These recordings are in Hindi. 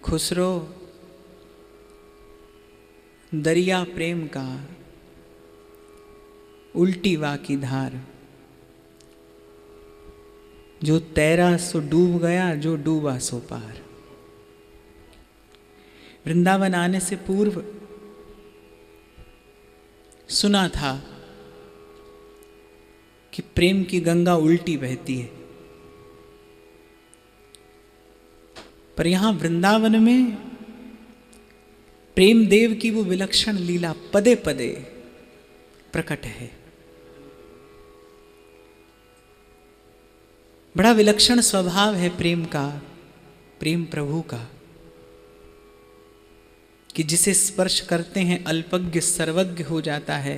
खुसरो दरिया प्रेम का उल्टी वा की धार, जो तैरा सो डूब गया, जो डूबा सो पार। वृंदावन आने से पूर्व सुना था कि प्रेम की गंगा उल्टी बहती है, पर यहां वृंदावन में प्रेम देव की वो विलक्षण लीला पदे पदे प्रकट है। बड़ा विलक्षण स्वभाव है प्रेम का, प्रेम प्रभु का, कि जिसे स्पर्श करते हैं अल्पज्ञ सर्वज्ञ हो जाता है,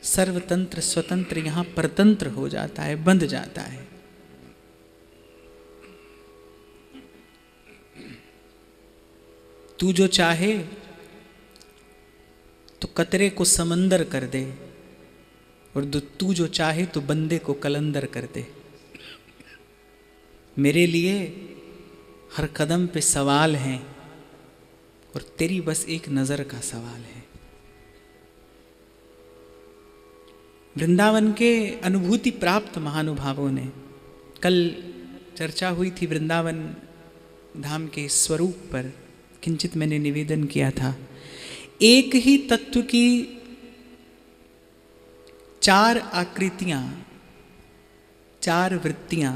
सर्वतंत्र स्वतंत्र यहां परतंत्र हो जाता है, बंध जाता है। तू जो चाहे तो कतरे को समंदर कर दे, और तू जो चाहे तो बंदे को कलंदर कर दे। मेरे लिए हर कदम पे सवाल हैं, और तेरी बस एक नजर का सवाल है। वृंदावन के अनुभूति प्राप्त महानुभावों ने, कल चर्चा हुई थी वृंदावन धाम के स्वरूप पर, किंचित मैंने निवेदन किया था। एक ही तत्व की चार आकृतियां, चार वृत्तियां,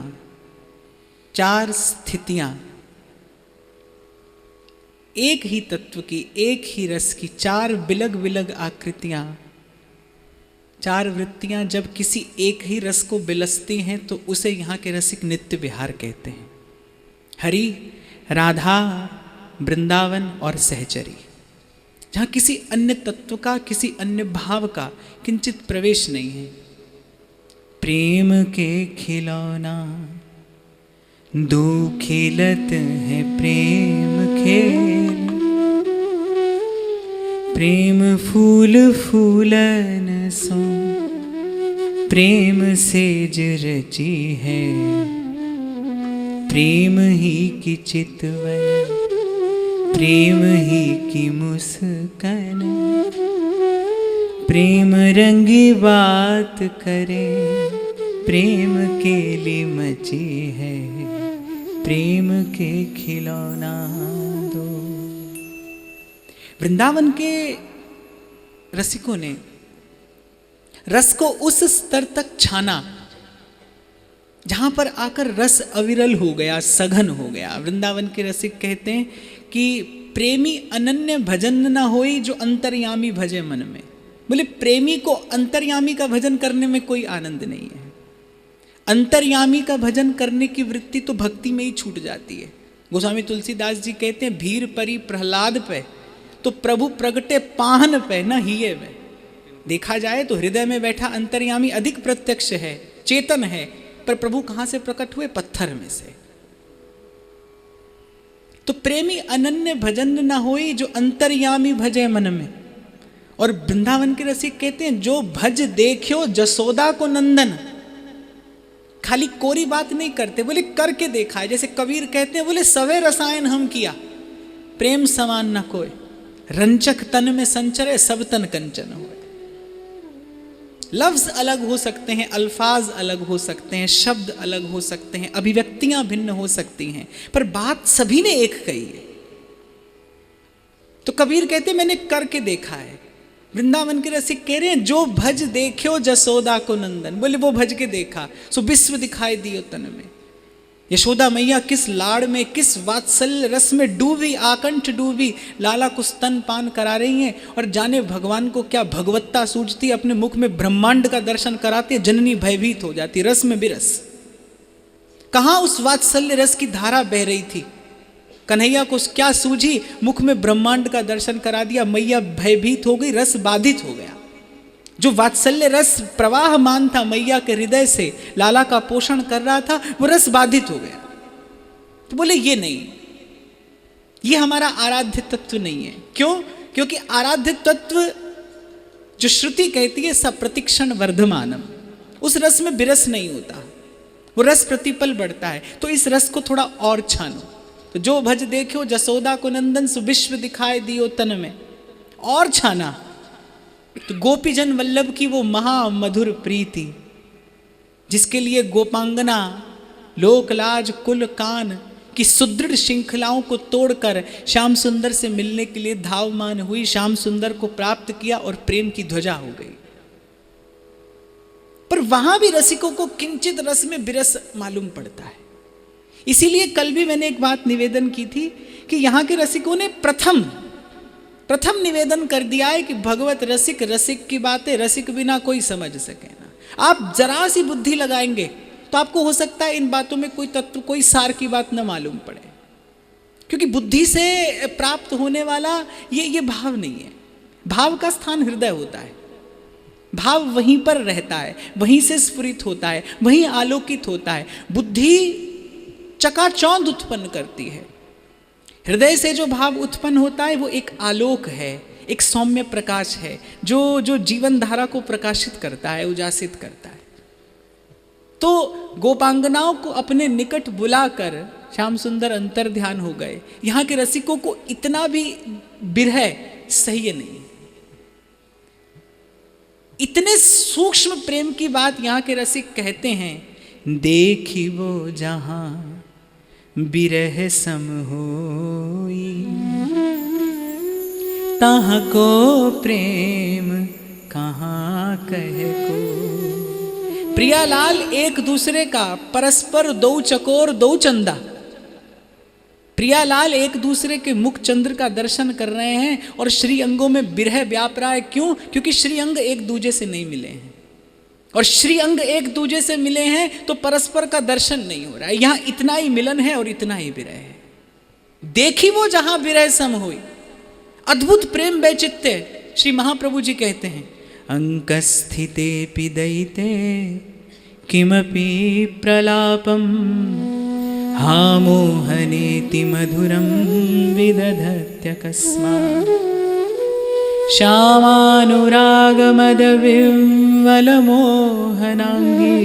चार स्थितियां, एक ही तत्व की, एक ही रस की चार बिलग बिलग आकृतियां, चार वृत्तियां जब किसी एक ही रस को बिलसती हैं तो उसे यहाँ के रसिक नित्य विहार कहते हैं। हरि, राधा, वृंदावन और सहचरी, जहाँ किसी अन्य तत्व का, किसी अन्य भाव का किंचित प्रवेश नहीं है। प्रेम के खिलौना दो खिलत है प्रेम खेल, प्रेम फूल फूलन सो प्रेम सेज रची है, प्रेम ही की चितवन, प्रेम ही की मुस्कान, प्रेम रंगी बात करे, प्रेम के लिए मची है, प्रेम के खिलौना दो। वृंदावन के रसिकों ने रस को उस स्तर तक छाना जहां पर आकर रस अविरल हो गया, सघन हो गया। वृंदावन के रसिक कहते हैं कि प्रेमी अनन्य भजन न होई, जो अंतर्यामी भजे मन में। बोले प्रेमी को अंतर्यामी का भजन करने में कोई आनंद नहीं है। अंतर्यामी का भजन करने की वृत्ति तो भक्ति में ही छूट जाती है। गोस्वामी तुलसीदास जी कहते हैं, भीर परी प्रहलाद पे तो प्रभु प्रगटे पाहन पे न हिये में। देखा जाए तो हृदय में बैठा अंतर्यामी अधिक प्रत्यक्ष है, चेतन है, पर प्रभु कहां से प्रकट हुए? पत्थर में से। तो प्रेमी अनन्य भजन न होई, जो अंतर्यामी भजे मन में। और वृंदावन के रसिक कहते हैं, जो भज देखियो जसोदा को नंदन। खाली कोरी बात नहीं करते, बोले करके देखा है। जैसे कबीर कहते हैं, बोले सवे रसायन हम किया, प्रेम समान न कोई। रंचक तन में संचरे, सब तन कंचन होए। लफ्ज अलग हो सकते हैं, अल्फाज अलग हो सकते हैं, शब्द अलग हो सकते हैं, अभिव्यक्तियां भिन्न हो सकती हैं, पर बात सभी ने एक कही है। तो कबीर कहते मैंने करके देखा है। वृंदावन के रसिक कह रहे हैं, जो भज देखियो जसोदा को नंदन। बोले वो भज के देखा सो विश्व दिखाई दियो तन में। यशोदा मैया किस लाड़ में, किस वात्सल्य रस में डूबी, आकंठ डूबी। लाला को स्तन पान करा रही हैं, और जाने भगवान को क्या भगवत्ता सूझती, अपने मुख में ब्रह्मांड का दर्शन कराते, जननी भयभीत हो जाती। रस में बिरस, कहाँ उस वात्सल्य रस की धारा बह रही थी। कन्हैया को क्या सूझी, मुख में ब्रह्मांड का दर्शन करा दिया, मैया भयभीत हो गई, रस बाधित हो गया। जो वात्सल्य रस प्रवाहमान था मैया के हृदय से, लाला का पोषण कर रहा था, वो रस बाधित हो गया। तो बोले ये नहीं, ये हमारा आराध्य तत्व नहीं है। क्यों? क्योंकि आराध्य तत्व जो श्रुति कहती है सप्रतिक्षण वर्धमानम, उस रस में विरस नहीं होता, वो रस प्रतिपल बढ़ता है। तो इस रस को थोड़ा और छानो। तो जो भज देखो जसोदा को नंदन, सो विश्व दिखाए दियो तन में। और छाना तो गोपीजन वल्लभ की वो महामधुर प्रीति, जिसके लिए गोपांगना लोकलाज कुल कान की सुदृढ़ श्रृंखलाओं को तोड़कर श्याम सुंदर से मिलने के लिए धावमान हुई, श्याम सुंदर को प्राप्त किया और प्रेम की ध्वजा हो गई। पर वहां भी रसिकों को किंचित रस में विरस मालूम पड़ता है। इसीलिए कल भी मैंने एक बात निवेदन की थी कि यहाँ के रसिकों ने प्रथम निवेदन कर दिया है कि भगवत रसिक, रसिक की बातें रसिक बिना कोई समझ सके ना। आप जरा सी बुद्धि लगाएंगे तो आपको हो सकता है इन बातों में कोई तत्व, कोई सार की बात न मालूम पड़े, क्योंकि बुद्धि से प्राप्त होने वाला ये भाव नहीं है। भाव का स्थान हृदय होता है, भाव वहीं पर रहता है, वहीं से स्फुरित होता है, वहीं आलोकित होता है। बुद्धि चकाचौंध उत्पन्न करती है, हृदय से जो भाव उत्पन्न होता है वो एक आलोक है, एक सौम्य प्रकाश है, जो जीवन धारा को प्रकाशित करता है, उजासित करता है। तो गोपांगनाओं को अपने निकट बुलाकर श्याम सुंदर अंतर ध्यान हो गए। यहाँ के रसिकों को इतना भी बिरह सही नहीं, इतने सूक्ष्म प्रेम की बात यहाँ के रसिक कहते हैं, देखी वो जहां बिरह सम होई, तहाँ को प्रेम कहाँ कहे को। प्रियालाल एक दूसरे का परस्पर दो चकोर दो चंदा, प्रियालाल एक दूसरे के मुख चंद्र का दर्शन कर रहे हैं और श्री अंगों में बिरह व्याप रहा है। क्यों? क्योंकि श्री अंग एक दूजे से नहीं मिले हैं, और श्री अंग एक दूजे से मिले हैं तो परस्पर का दर्शन नहीं हो रहा है। यहाँ इतना ही मिलन है और इतना ही विरह है। देखी वो जहां विरह सम हुई, अद्भुत प्रेम वैचित्य श्री महाप्रभु जी कहते हैं, अंकस्थिते पिदयिते किमपि प्रलापम, हामोहनेति मधुरं विदधत्यकस्मात्, श्यामानुरागमदविह्वलमोहनाङ्गी,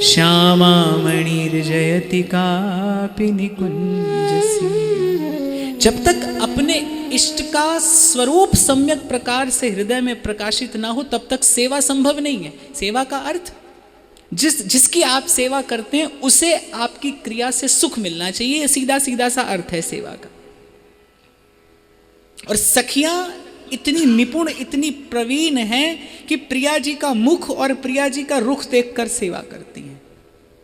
श्यामामणिर्जयति कापि निकुञ्जसी। जब तक अपने इष्ट का स्वरूप सम्यक प्रकार से हृदय में प्रकाशित ना हो तब तक सेवा संभव नहीं है। सेवा का अर्थ जिसकी आप सेवा करते हैं उसे आपकी क्रिया से सुख मिलना चाहिए, सीधा सीधा सा अर्थ है सेवा का। और सखियां इतनी निपुण, इतनी प्रवीण हैं कि प्रिया जी का मुख और प्रिया जी का रुख देखकर सेवा करती हैं।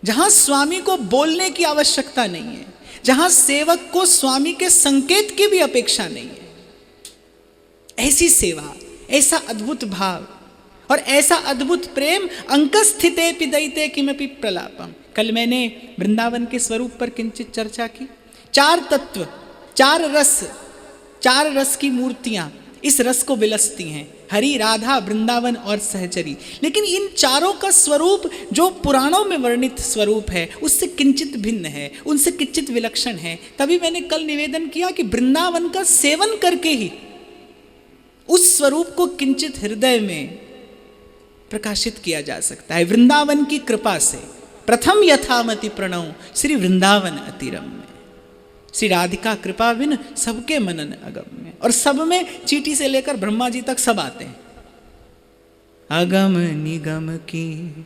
जहां स्वामी को बोलने की आवश्यकता नहीं है, जहां सेवक को स्वामी के संकेत की भी अपेक्षा नहीं है, ऐसी सेवा, ऐसा अद्भुत भाव और ऐसा अद्भुत प्रेम। अंकस्थिते पिदयिते किमपि प्रलापम। कल मैंने वृंदावन के स्वरूप पर किंचित चर्चा की। 4 तत्व, 4 रस की मूर्तियां इस रस को विलसती हैं, हरि, राधा, वृंदावन और सहचरी। लेकिन इन चारों का स्वरूप जो पुराणों में वर्णित स्वरूप है उससे किंचित भिन्न है, उनसे किंचित विलक्षण है। तभी मैंने कल निवेदन किया कि वृंदावन का सेवन करके ही उस स्वरूप को किंचित हृदय में प्रकाशित किया जा सकता है, वृंदावन की कृपा से। प्रथम यथामति प्रणव श्री वृंदावन अतिरम में, श्री राधिका कृपा बिन सबके मनन अगम में। और सब में चीटी से लेकर ब्रह्मा जी तक सब आते हैं। अगम निगम की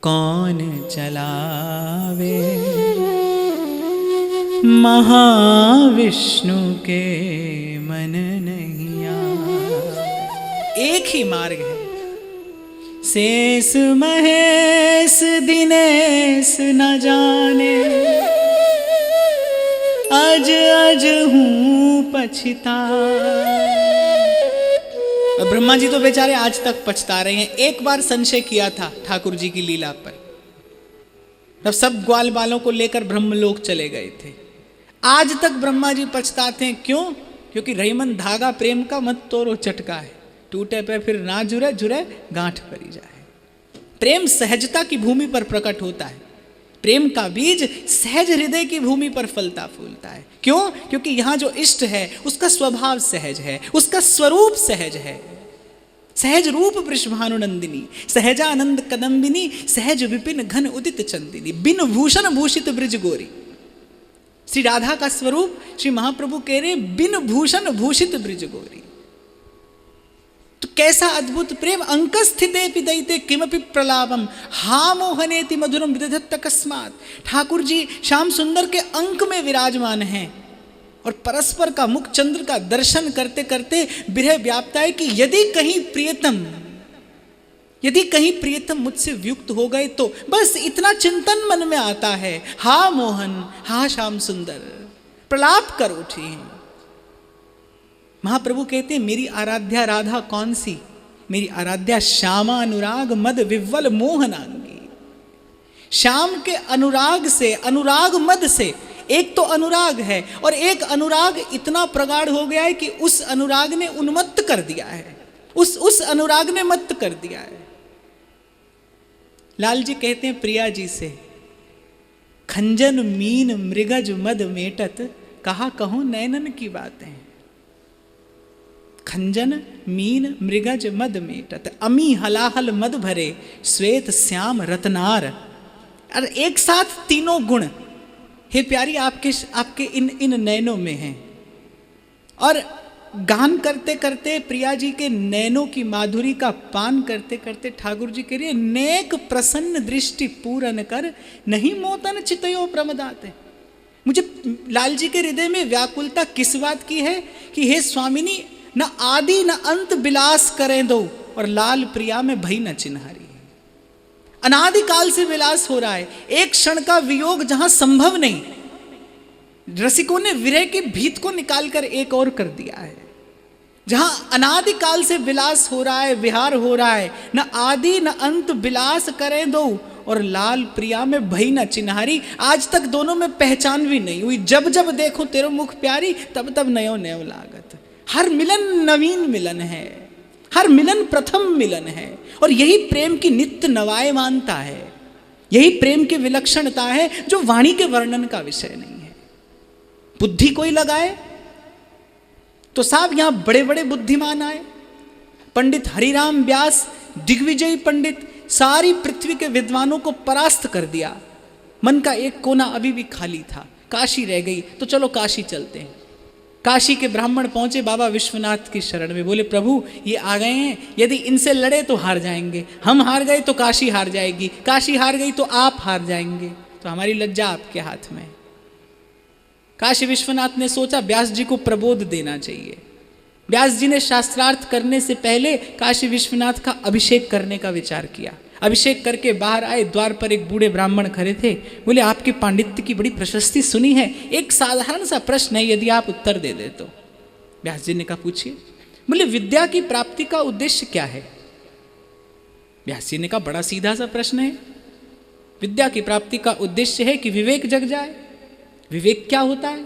कौन चलावे, महाविष्णु के मन नहीं आवे। एक ही मार्ग है, शेष महेश दिनेश न जाने, अज अज हूँ पछता। और ब्रह्मा जी तो बेचारे आज तक पछता रहे हैं। एक बार संशय किया था ठाकुर जी की लीला पर, तब सब ग्वाल बालों को लेकर ब्रह्मलोक चले गए थे। आज तक ब्रह्मा जी पछताते हैं। क्यों? क्योंकि रहीमन धागा प्रेम का मत तोड़ो चटका है, टूटे पे फिर ना जुरे, जुरे गांठ पड़ी जाए। प्रेम सहजता की भूमि पर प्रकट होता है। प्रेम का बीज सहज हृदय की भूमि पर फलता फूलता है। क्यों? क्योंकि यहाँ जो इष्ट है उसका स्वभाव सहज है, उसका स्वरूप सहज है। सहज रूप वृषभानुनंदिनी, सहजानंद कदम्बिनी, सहज विपिन घन उदित चंदिनी, बिन भूषण भूषित ब्रिज गोरी। श्री राधा का स्वरूप श्री महाप्रभु कह रहे बिन भूषण भूषित ब्रिज गोरी। तो कैसा अद्भुत प्रेम। अंकस्थिते पिदयिते किमपि प्रलापम हा मोहनेति मधुरम विदधत्त अकस्मात्। ठाकुर जी श्याम सुंदर के अंक में विराजमान हैं और परस्पर का मुख चंद्र का दर्शन करते करते विरह व्याप्ता है कि यदि कहीं प्रियतम मुझसे वियुक्त हो गए तो बस इतना चिंतन मन में आता है, हा मोहन हा श्याम सुंदर, प्रलाप कर उठी हैं। महाप्रभु कहते हैं मेरी आराध्या राधा कौन सी? मेरी आराध्या श्यामा अनुराग मद विव्वल मोहनांगी। श्याम के अनुराग से, अनुराग मद से, एक तो अनुराग है और एक अनुराग इतना प्रगाढ़ हो गया है कि उस अनुराग ने उन्मत्त कर दिया है, उस अनुराग ने मत्त कर दिया है। लाल जी कहते हैं प्रिया जी से, खंजन मीन मृगज मद मेटत, कहा कहूं नैनन की बातें। खंजन मीन मृगज मद मेटत, अमी हलाहल मद भरे, श्वेत श्याम रत्नार। अरे एक साथ तीनों गुण हे प्यारी आपके इन नैनों में हैं। और गान करते करते प्रिया जी के नैनों की माधुरी का पान करते करते ठाकुर जी कह रहे नेक प्रसन्न दृष्टि पूरन कर, नहीं मोतन चितयो प्रमदाते। मुझे लाल जी के हृदय में व्याकुलता किस बात की है कि हे स्वामिनी न आदि न अंत विलास करें दो और लाल प्रिया में भई न चिन्हारी। अनादिकाल से विलास हो रहा है, एक क्षण का वियोग जहां संभव नहीं, रसिकों ने विरह की भीत को निकालकर एक और कर दिया है। जहां अनादिकाल से विलास हो रहा है, विहार हो रहा है, न आदि न अंत विलास करें दो और लाल प्रिया में भई न चिन्हारी। आज तक दोनों में पहचान भी नहीं हुई। जब जब देखो तेरो मुख प्यारी, तब तब नयो नयो लागत। हर मिलन नवीन मिलन है, हर मिलन प्रथम मिलन है। और यही प्रेम की नित्य नवायमानता है, यही प्रेम की विलक्षणता है जो वाणी के वर्णन का विषय नहीं है। बुद्धि कोई लगाए तो साहब यहां बड़े बड़े बुद्धिमान आए। पंडित हरिराम व्यास दिग्विजयी पंडित, सारी पृथ्वी के विद्वानों को परास्त कर दिया। मन का एक कोना अभी भी खाली था, काशी रह गई, तो चलो काशी चलते हैं। काशी के ब्राह्मण पहुंचे बाबा विश्वनाथ की शरण में, बोले प्रभु ये आ गए हैं, यदि इनसे लड़े तो हार जाएंगे, हम हार गए तो काशी हार जाएगी, काशी हार गई तो आप हार जाएंगे, तो हमारी लज्जा आपके हाथ में। काशी विश्वनाथ ने सोचा व्यास जी को प्रबोध देना चाहिए। व्यास जी ने शास्त्रार्थ करने से पहले काशी विश्वनाथ का अभिषेक करने का विचार किया। अभिषेक करके बाहर आए, द्वार पर एक बूढ़े ब्राह्मण खड़े थे। बोले आपके पांडित्य की बड़ी प्रशस्ति सुनी है, एक साधारण सा प्रश्न है, यदि आप उत्तर दे दे तो। व्यास जी ने कहा पूछिए। बोले विद्या की प्राप्ति का उद्देश्य क्या है? व्यास जी ने कहा बड़ा सीधा सा प्रश्न है, विद्या की प्राप्ति का उद्देश्य है कि विवेक जग जाए। विवेक क्या होता है?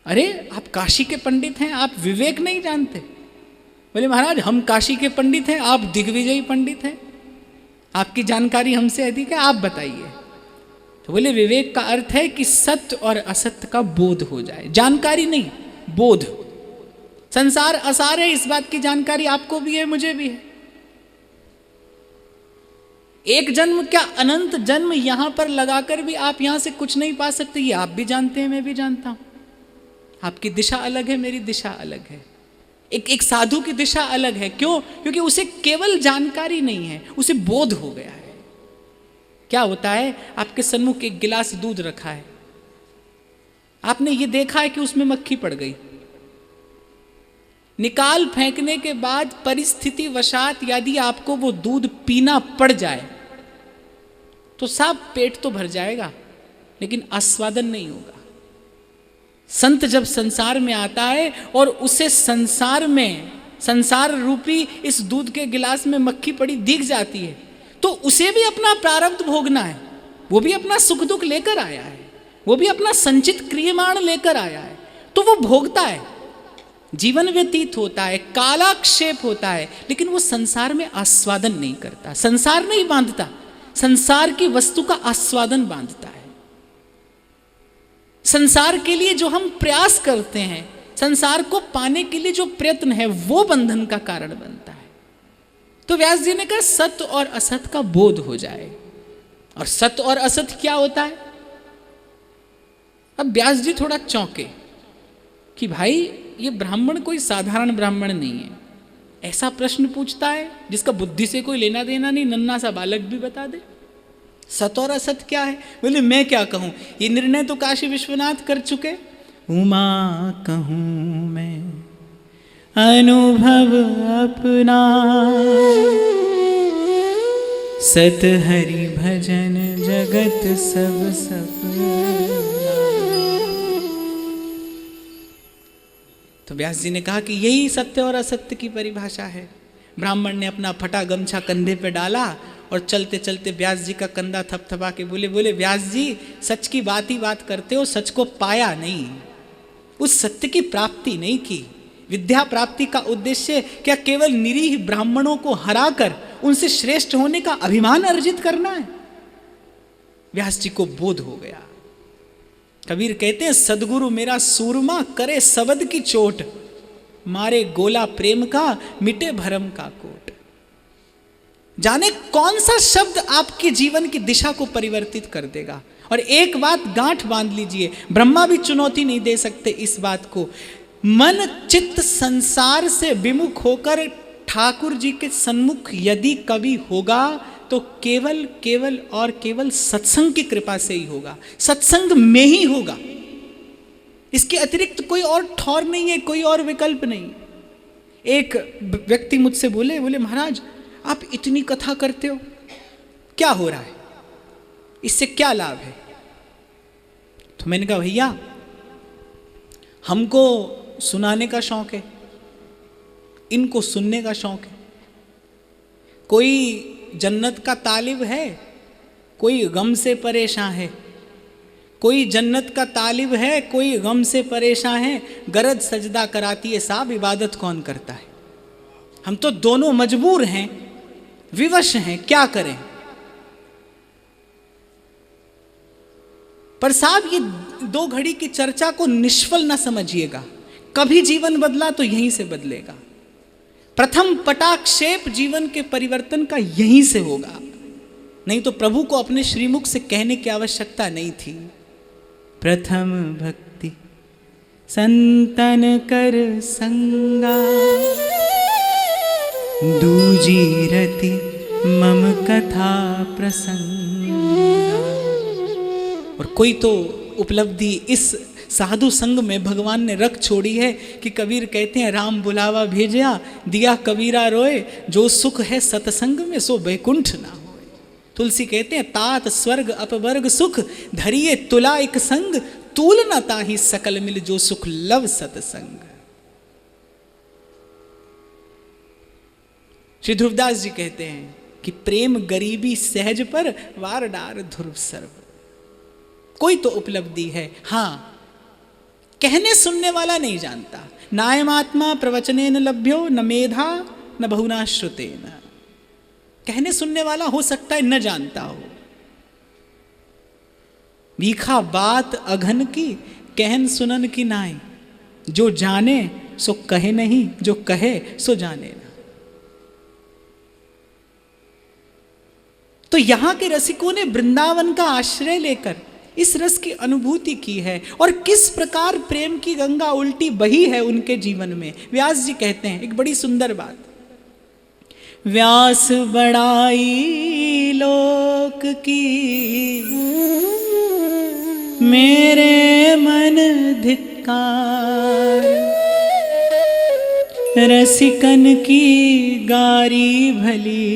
अरे आप काशी के पंडित हैं, आप विवेक नहीं जानते? बोले महाराज हम काशी के पंडित हैं, आप दिग्विजयी पंडित हैं, आपकी जानकारी हमसे अधिक है, आप बताइए। तो बोले विवेक का अर्थ है कि सत्य और असत्य का बोध हो जाए, जानकारी नहीं, बोध। संसार असार है, इस बात की जानकारी आपको भी है, मुझे भी है। एक जन्म क्या अनंत जन्म यहां पर लगाकर भी आप यहां से कुछ नहीं पा सकते, ये आप भी जानते हैं, मैं भी जानता हूं। आपकी दिशा अलग है, मेरी दिशा अलग है। एक साधु की दिशा अलग है। क्यों? क्योंकि उसे केवल जानकारी नहीं है, उसे बोध हो गया है। क्या होता है, आपके सन्मुख एक गिलास दूध रखा है, आपने ये देखा है कि उसमें मक्खी पड़ गई, निकाल फेंकने के बाद परिस्थिति वशात यदि आपको वो दूध पीना पड़ जाए तो साहब पेट तो भर जाएगा, लेकिन आस्वादन नहीं होगा। संत जब संसार में आता है और उसे संसार में, संसार रूपी इस दूध के गिलास में मक्खी पड़ी दिख जाती है, तो उसे भी अपना प्रारब्ध भोगना है, वो भी अपना सुख दुख लेकर आया है, वो भी अपना संचित क्रियमाण लेकर आया है, तो वो भोगता है, जीवन व्यतीत होता है, कालाक्षेप होता है, लेकिन वो संसार में आस्वादन नहीं करता, संसार नहीं बांधता, संसार की वस्तु का आस्वादन बांधता है। संसार के लिए जो हम प्रयास करते हैं, संसार को पाने के लिए जो प्रयत्न है, वो बंधन का कारण बनता है। तो व्यास जी ने कहा सत्य और असत्य का बोध हो जाए। और सत्य और असत्य क्या होता है? अब व्यास जी थोड़ा चौंके कि भाई ये ब्राह्मण कोई साधारण ब्राह्मण नहीं है, ऐसा प्रश्न पूछता है जिसका बुद्धि से कोई लेना देना नहीं, नन्हा सा बालक भी बता दे। सत और असत क्या है? बोले मैं क्या कहूं, ये निर्णय तो काशी विश्वनाथ कर चुके। उमा कहूं मैं अनुभव अपना, सत हरि भजन जगत सब सपना। तो व्यास जी ने कहा कि यही सत्य और असत्य की परिभाषा है। ब्राह्मण ने अपना फटा गमछा कंधे पे डाला और चलते चलते व्यास जी का कंधा थपथपा के बोले व्यास जी सच की बात ही बात करते हो, सच को पाया नहीं, उस सत्य की प्राप्ति नहीं की। विद्या प्राप्ति का उद्देश्य क्या केवल निरीह ब्राह्मणों को हराकर उनसे श्रेष्ठ होने का अभिमान अर्जित करना है? व्यास जी को बोध हो गया। कबीर कहते हैं सदगुरु मेरा सूरमा करे सबद की चोट, मारे गोला प्रेम का मिटे भरम का कोट। जाने कौन सा शब्द आपके जीवन की दिशा को परिवर्तित कर देगा। और एक बात गांठ बांध लीजिए, ब्रह्मा भी चुनौती नहीं दे सकते इस बात को। मन चित्त संसार से विमुख होकर ठाकुर जी के सन्मुख यदि कभी होगा तो केवल और केवल सत्संग की कृपा से ही होगा, सत्संग में ही होगा। इसके अतिरिक्त कोई और ठौर नहीं है, कोई और विकल्प नहीं। एक व्यक्ति मुझसे बोले महाराज आप इतनी कथा करते हो, क्या हो रहा है, इससे क्या लाभ है? तो मैंने कहा भैया हमको सुनाने का शौक है, इनको सुनने का शौक है। कोई जन्नत का तालिब है, कोई गम से परेशान है, कोई जन्नत का तालिब है, कोई गम से परेशान है। गरज सजदा कराती है साहब, इबादत कौन करता है? हम तो दोनों मजबूर हैं, विवश हैं, क्या करें? पर साहब ये दो घड़ी की चर्चा को निष्फल ना समझिएगा। कभी जीवन बदला तो यहीं से बदलेगा। प्रथम पटाक्षेप जीवन के परिवर्तन का यहीं से होगा, नहीं तो प्रभु को अपने श्रीमुख से कहने की आवश्यकता नहीं थी। प्रथम भक्ति संतन कर संगा, दूजी रति मम कथा प्रसंगा। और कोई तो उपलब्धि इस साधु संग में भगवान ने रख छोड़ी है कि कबीर कहते हैं राम बुलावा भेजा दिया कबीरा रोए, जो सुख है सतसंग में सो बैकुंठ ना होए। तुलसी कहते हैं तात स्वर्ग अपवर्ग सुख, धरिए तुला एक संग, तूल न ताहि सकल मिल, जो सुख लव सतसंग। श्री ध्रुवदास जी कहते हैं कि प्रेम गरीबी सहज पर वार डार ध्रुव सर्व। कोई तो उपलब्धि है, हाँ कहने सुनने वाला नहीं जानता। नायमात्मा प्रवचनेन लभ्यो न मेधा न बहुना श्रुतेन। कहने सुनने वाला हो सकता है न जानता हो। भीखा बात अघन की कहन सुनन की नाई, जो जाने सो कहे नहीं, जो कहे सो जाने ना। तो यहां के रसिकों ने वृंदावन का आश्रय लेकर इस रस की अनुभूति की है, और किस प्रकार प्रेम की गंगा उल्टी बही है उनके जीवन में। व्यास जी कहते हैं एक बड़ी सुंदर बात, व्यास बड़ाई लोक की मेरे मन धिक्कार, रसिकन की गारी भली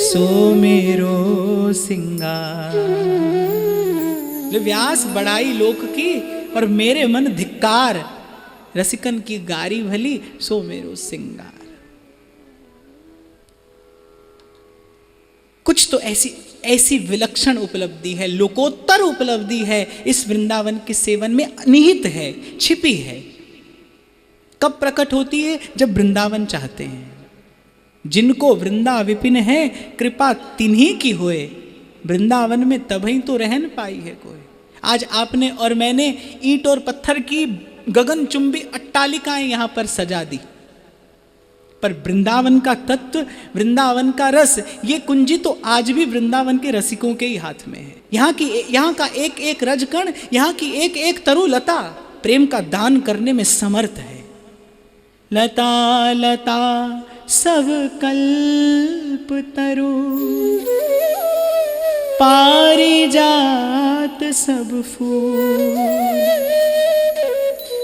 सो मेरो सिंगार। व्यास बड़ाई लोक की और मेरे मन धिक्कार, रसिकन की गारी भली सो मेरो सिंगार। कुछ तो ऐसी विलक्षण उपलब्धि है, लोकोत्तर उपलब्धि है इस वृंदावन के सेवन में निहित है, छिपी है। कब प्रकट होती है? जब वृंदावन चाहते हैं। जिनको वृंदा विपिन है कृपा तिन्हीं की होए, वृंदावन में तभी तो रहन पाई है कोई। आज आपने और मैंने ईंट और पत्थर की गगनचुंबी अट्टालिकाएं यहां पर सजा दी, पर वृंदावन का तत्व, वृंदावन का रस, ये कुंजी तो आज भी वृंदावन के रसिकों के ही हाथ में है। यहाँ का एक एक रजकण, यहाँ की एक एक तरुलता प्रेम का दान करने में समर्थ है। लता लता सब कल्प तरु, पारिजात सब फूल,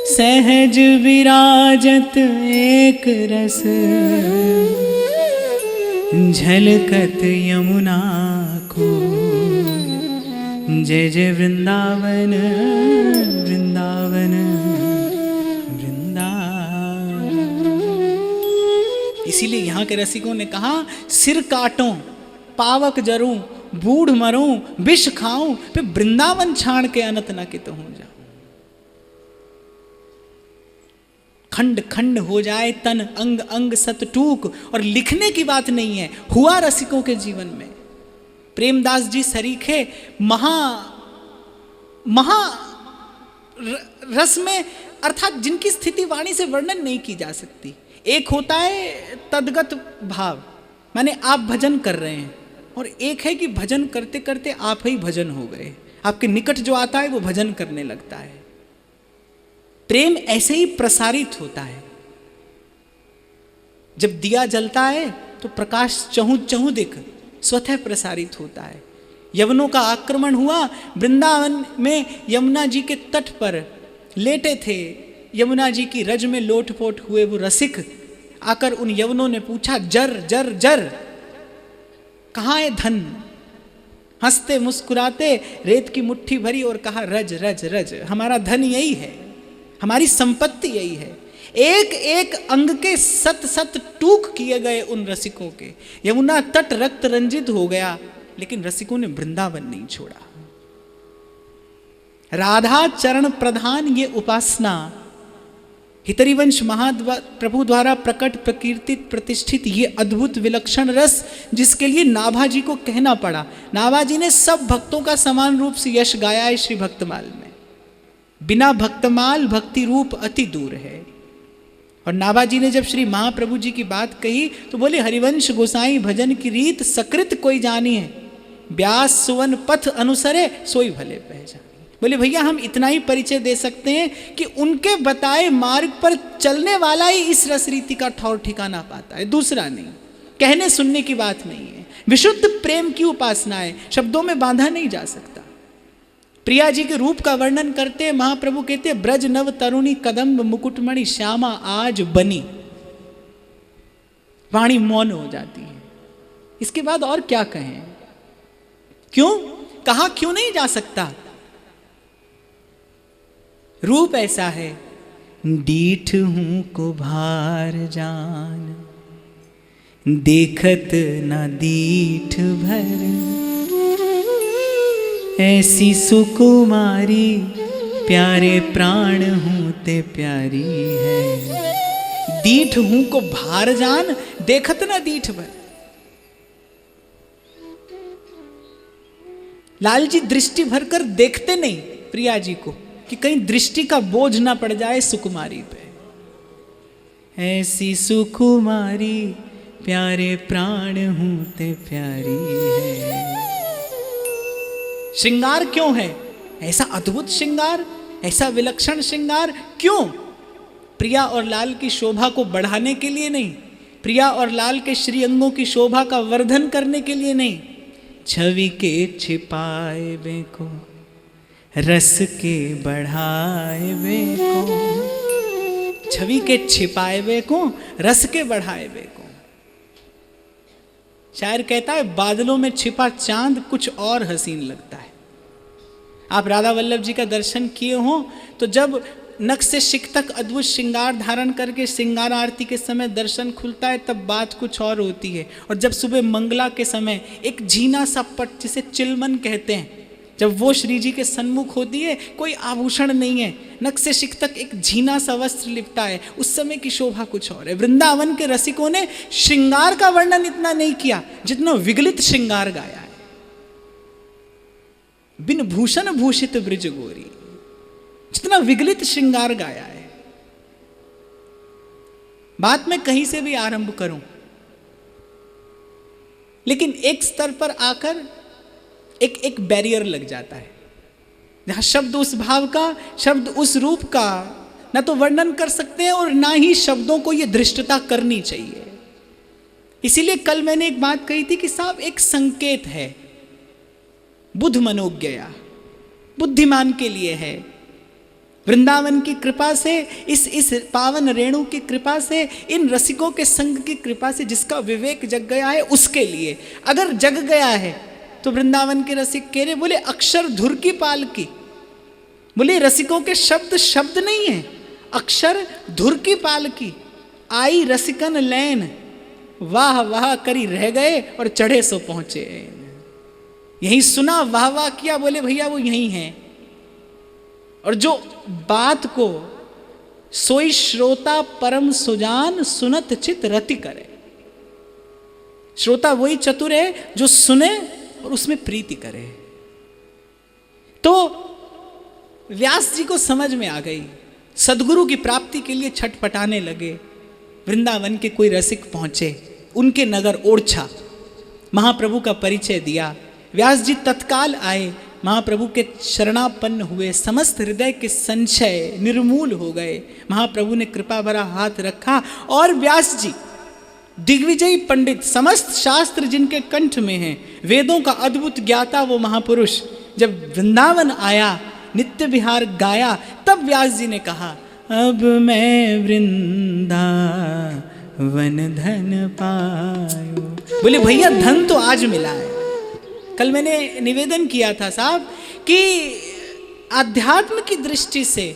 सहज विराजत एक रस, झलकत यमुना को। जय जय वृंदावन वृंदावन वृंदावन। इसीलिए यहाँ के रसिकों ने कहा, सिर काटूं पावक जरूं, बूढ़ मरूं विष खाऊं, फिर वृंदावन छाण के अनत न कित हूं जाऊं। खंड खंड हो जाए तन, अंग अंग सत टूक। और लिखने की बात नहीं है, हुआ रसिकों के जीवन में। प्रेमदास जी सरीखे महा रस में, अर्थात जिनकी स्थिति वाणी से वर्णन नहीं की जा सकती। एक होता है तद्गत भाव, माने आप भजन कर रहे हैं, और एक है कि भजन करते करते आप ही भजन हो गए, आपके निकट जो आता है वो भजन करने लगता है। प्रेम ऐसे ही प्रसारित होता है। जब दिया जलता है तो प्रकाश चहु चहु दिख स्वतः प्रसारित होता है। यवनों का आक्रमण हुआ, वृंदावन में यमुना जी के तट पर लेटे थे, यमुना जी की रज में लोटपोट हुए वो रसिक आकर उन यवनों ने पूछा, जर जर जर कहाँ है धन? हंसते मुस्कुराते रेत की मुट्ठी भरी और कहा, रज रज रज, हमारा धन यही है, हमारी संपत्ति यही है। एक एक अंग के सत सत टूक किए गए उन रसिकों के। यमुना तट रक्त रंजित हो गया, लेकिन रसिकों ने वृंदावन नहीं छोड़ा। राधा चरण प्रधान ये उपासना, हितरिवंश महाप्रभु द्वारा प्रकट प्रकीर्तित प्रतिष्ठित ये अद्भुत विलक्षण रस, जिसके लिए नाभाजी को कहना पड़ा। नाभाजी ने सब भक्तों का समान रूप से यश गाया है श्री भक्तमाल में। बिना भक्तमाल भक्ति रूप अति दूर है। और नाभाजी ने जब श्री महाप्रभु जी की बात कही तो बोले, हरिवंश गोसाई भजन की रीत सकृत कोई जानी है, व्यास सुवन पथ अनुसरे सोई भले पहचानी। बोले भैया हम इतना ही परिचय दे सकते हैं कि उनके बताए मार्ग पर चलने वाला ही इस रस रीति का ठौर ठिकाना पाता है, दूसरा नहीं। कहने सुनने की बात नहीं है, विशुद्ध प्रेम की उपासना है, शब्दों में बांधा नहीं जा सकता। प्रिया जी के रूप का वर्णन करते महाप्रभु कहते, ब्रज नव तरुणी कदम्ब मुकुटमणि श्यामा आज बनी। वाणी मौन हो जाती है। इसके बाद और क्या कहें? क्यों कहा, क्यों नहीं जा सकता? रूप ऐसा है, डीठ हूं को भार जान, देखत न दीठ भर, ऐसी सुकुमारी प्यारे प्राण हूं ते प्यारी है। दीठ हूं को भार जान, देखत न दीठ भर। लाल जी दृष्टि भरकर देखते नहीं प्रिया जी को कि कहीं दृष्टि का बोझ ना पड़ जाए सुकुमारी पे। ऐसी सुकुमारी प्यारे प्राण हूं ते प्यारी है। श्रृंगार क्यों है ऐसा अद्भुत श्रृंगार, ऐसा विलक्षण श्रृंगार क्यों? प्रिया और लाल की शोभा को बढ़ाने के लिए नहीं, प्रिया और लाल के श्रीअंगों की शोभा का वर्धन करने के लिए नहीं, छवि के छिपाए वे को रस के बढ़ाए वे को, छवि के छिपाए वे को रस के बढ़ाए वे को। शायर कहता है, बादलों में छिपा चांद कुछ और हसीन लगता है। आप राधा वल्लभ जी का दर्शन किए हो तो जब नख से शिख तक अद्भुत श्रृंगार धारण करके श्रृंगार आरती के समय दर्शन खुलता है, तब बात कुछ और होती है। और जब सुबह मंगला के समय एक झीना सा पट, जिसे चिलमन कहते हैं, जब वो श्री जी के सन्मुख होती है, कोई आभूषण नहीं है, नख से शिख तक एक झीना सा वस्त्र लिपटा है, उस समय की शोभा कुछ और है। वृंदावन के रसिकों ने श्रृंगार का वर्णन इतना नहीं किया जितना विगलित श्रृंगार गाया है। बिन भूषण भूषित ब्रिज गोरी, जितना विगलित श्रृंगार गाया है। बात मैं कहीं से भी आरंभ करूं, लेकिन एक स्तर पर आकर एक बैरियर लग जाता है, जहां शब्द उस भाव का, शब्द उस रूप का ना तो वर्णन कर सकते हैं और ना ही शब्दों को ये दृष्टता करनी चाहिए। इसीलिए कल मैंने एक बात कही थी कि साहब एक संकेत है, बुद्ध मनोज्ञया, बुद्धिमान के लिए है। वृंदावन की कृपा से, इस पावन रेणु की कृपा से, इन रसिकों के संग की कृपा से जिसका विवेक जग गया है उसके लिए। अगर जग गया है तो वृंदावन के रसिक कह रहे, बोले अक्षर धुर की पाल की, बोले रसिकों के शब्द शब्द नहीं है, अक्षर धुर की पाल की। आई रसिकन लैन, वाह वाह करी रह गए और चढ़े सो पहुंचे। यही सुना, वाह वाह किया, बोले भैया वो यही है। और जो बात को सोई श्रोता परम सुजान, सुनत चित रति करे। श्रोता वही चतुर है जो सुने और उसमें प्रीति करे। तो व्यास जी को समझ में आ गई, सदगुरु की प्राप्ति के लिए छटपटाने लगे। वृंदावन के कोई रसिक पहुंचे, उनके नगर ओरछा, महाप्रभु का परिचय दिया। व्यास जी तत्काल आए, महाप्रभु के शरणापन्न हुए, समस्त हृदय के संशय निर्मूल हो गए। महाप्रभु ने कृपा भरा हाथ रखा और व्यास जी दिग्विजयी पंडित, समस्त शास्त्र जिनके कंठ में हैं, वेदों का अद्भुत ज्ञाता वो महापुरुष जब वृंदावन आया, नित्य विहार गाया, तब व्यास जी ने कहा, अब मैं वृंदावन धन पायो। बोले भैया धन तो आज मिला है। कल मैंने निवेदन किया था साहब कि आध्यात्म की दृष्टि से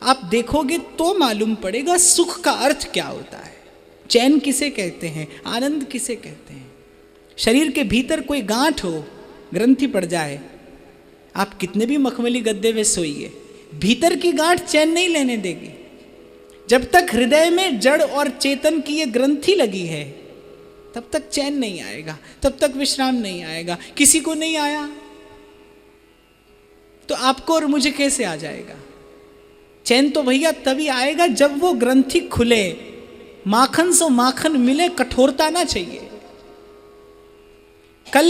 आप देखोगे तो मालूम पड़ेगा सुख का अर्थ क्या होता है, चैन किसे कहते हैं, आनंद किसे कहते हैं। शरीर के भीतर कोई गांठ हो, ग्रंथि पड़ जाए, आप कितने भी मखमली गद्दे में सोइए, भीतर की गांठ चैन नहीं लेने देगी। जब तक हृदय में जड़ और चेतन की ये ग्रंथि लगी है तब तक चैन नहीं आएगा, तब तक विश्राम नहीं आएगा। किसी को नहीं आया तो आपको और मुझे कैसे आ जाएगा? चैन तो भैया तभी आएगा जब वो ग्रंथि खुले, माखन सो माखन मिले, कठोरता ना चाहिए। कल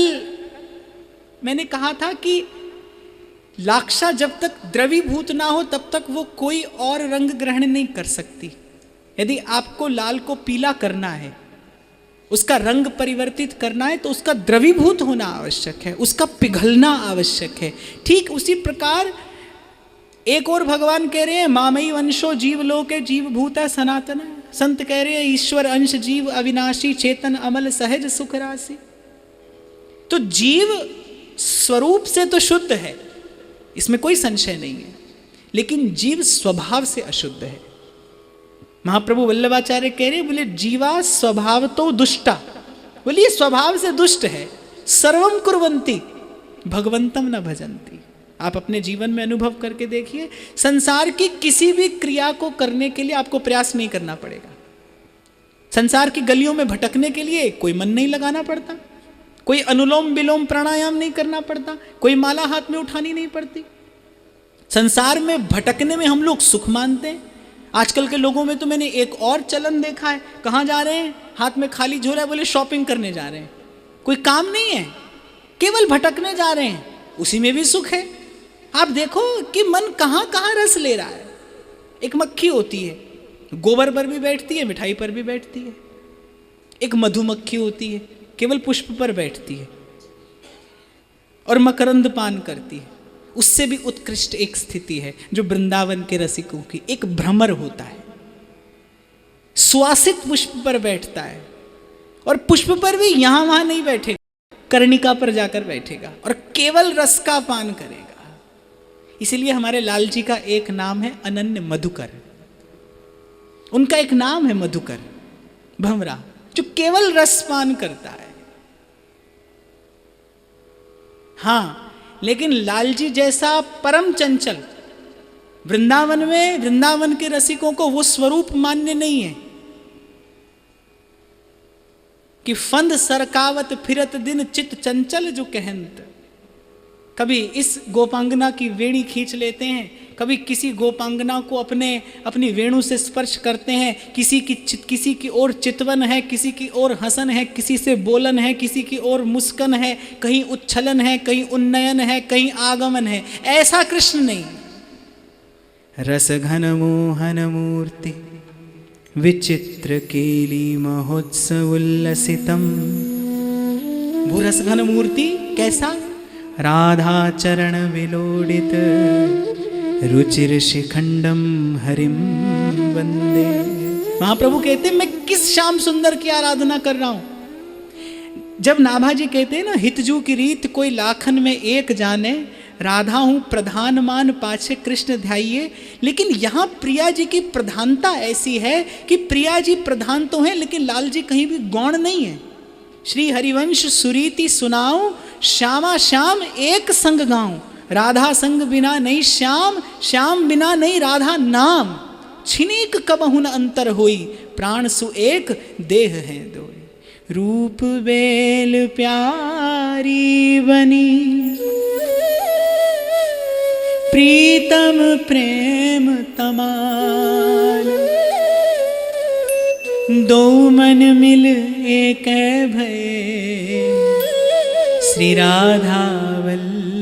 मैंने कहा था कि लाक्षा जब तक द्रवीभूत ना हो तब तक वो कोई और रंग ग्रहण नहीं कर सकती। यदि आपको लाल को पीला करना है, उसका रंग परिवर्तित करना है, तो उसका द्रवीभूत होना आवश्यक है, उसका पिघलना आवश्यक है। ठीक उसी प्रकार एक और भगवान कह रहे हैं, मामई वंशो जीव लोके जीव भूता सनातन। संत कह रहे हैं ईश्वर अंश जीव अविनाशी, चेतन अमल सहज सुख राशि। तो जीव स्वरूप से तो शुद्ध है, इसमें कोई संशय नहीं है, लेकिन जीव स्वभाव से अशुद्ध है। महाप्रभु वल्लभाचार्य कह रहे, बोले जीवा स्वभाव तो दुष्टा, बोलिए स्वभाव से दुष्ट है। सर्वम कुर्वन्ति भगवंतम न भजन्ति। आप अपने जीवन में अनुभव करके देखिए, संसार की किसी भी क्रिया को करने के लिए आपको प्रयास नहीं करना पड़ेगा। संसार की गलियों में भटकने के लिए कोई मन नहीं लगाना पड़ता, कोई अनुलोम विलोम प्राणायाम नहीं करना पड़ता, कोई माला हाथ में उठानी नहीं पड़ती। संसार में भटकने में हम लोग सुख मानते हैं। आजकल के लोगों में तो मैंने एक और चलन देखा है, कहाँ जा रहे हैं, हाथ में खाली झोला, बोले शॉपिंग करने जा रहे हैं, कोई काम नहीं है, केवल भटकने जा रहे हैं, उसी में भी सुख है। आप देखो कि मन कहाँ कहाँ रस ले रहा है। एक मक्खी होती है, गोबर पर भी बैठती है, मिठाई पर भी बैठती है। एक मधुमक्खी होती है, केवल पुष्प पर बैठती है और मकरंद पान करती है। उससे भी उत्कृष्ट एक स्थिति है जो वृंदावन के रसिकों की, एक भ्रमर होता है, सुवासित पुष्प पर बैठता है, और पुष्प पर भी यहां वहां नहीं बैठेगा, कर्णिका पर जाकर बैठेगा और केवल रस का पान करेगा। इसीलिए हमारे लाल जी का एक नाम है अनन्य मधुकर, उनका एक नाम है मधुकर, भंवरा, जो केवल रस पान करता है। हाँ, लेकिन लालजी जैसा परम चंचल वृंदावन में, वृंदावन के रसिकों को वो स्वरूप मान्य नहीं है कि फंद सरकावत फिरत दिन चित चंचल जो कहंत। कभी इस गोपांगना की वेणी खींच लेते हैं, कभी किसी गोपांगना को अपनी वेणु से स्पर्श करते हैं, किसी की ओर चितवन है, किसी की ओर हसन है, किसी से बोलन है, किसी की ओर मुस्कन है, कहीं उच्छलन है, कहीं उन्नयन है, कहीं आगमन है। ऐसा कृष्ण नहीं। रस घन मोहन मूर्ति विचित्र केली महोत्सव उल्लसितम। वो रस घन मूर्ति कैसा? राधा चरण विलोडित रुचिर शिखंडम हरिम वंदे। महाप्रभु कहते मैं किस श्याम सुंदर की आराधना कर रहा हूं। जब नाभाजी कहते हैं ना, हितजू की रीत कोई लाखन में एक जाने, राधा हूं प्रधान मान पाछे कृष्ण ध्याइए। लेकिन यहां प्रिया जी की प्रधानता ऐसी है कि प्रिया जी प्रधान तो हैं, लेकिन लाल जी कहीं भी गौण नहीं है। श्री हरिवंश सुरीति सुनाऊं, श्यामा श्याम एक संग गाऊं। राधा संग बिना नहीं श्याम, श्याम बिना नहीं राधा नाम। छिनीक कबहुन अंतर होई, प्राण सु एक देह है दोई। रूप बेल प्यारी बनी, प्रीतम प्रेम तमाल। दो मन मिल एक भय, श्री राधा वल्लभ